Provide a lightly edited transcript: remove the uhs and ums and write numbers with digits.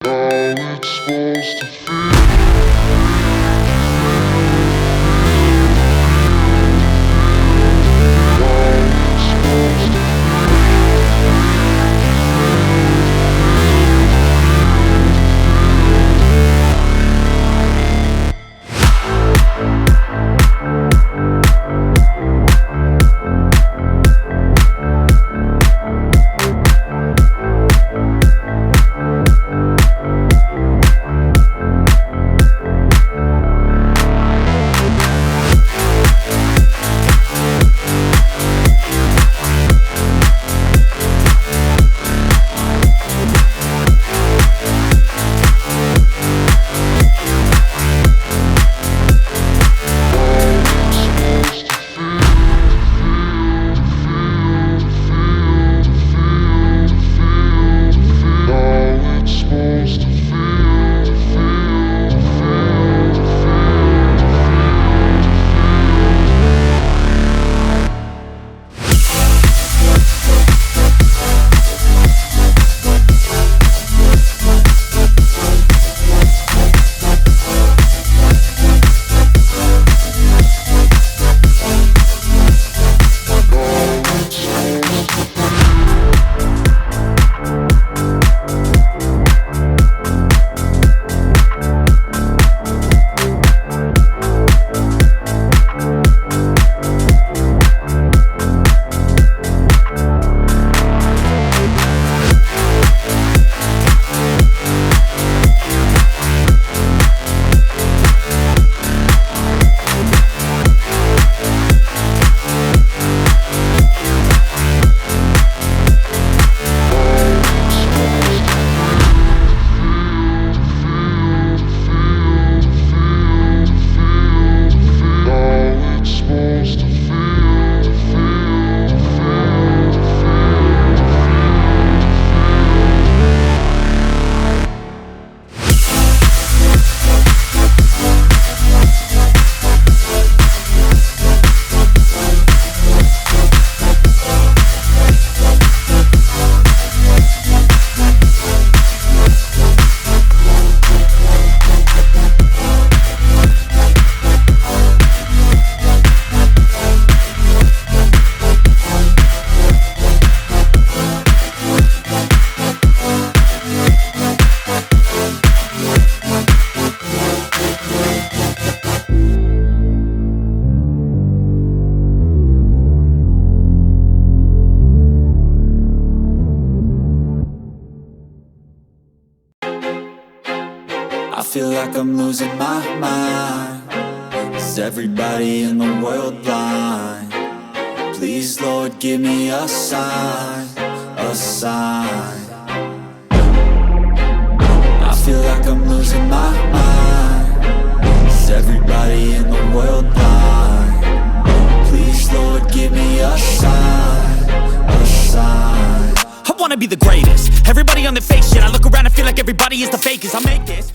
it's supposed to feel. I feel like I'm losing my mind. Is everybody in the world blind? Please, Lord, give me a sign, a sign. I feel like I'm losing my mind. Is everybody in the world blind? Please, Lord, give me a sign, a sign. I wanna be the greatest. Everybody on the fake shit. I look around and feel like everybody is the fakest. I make this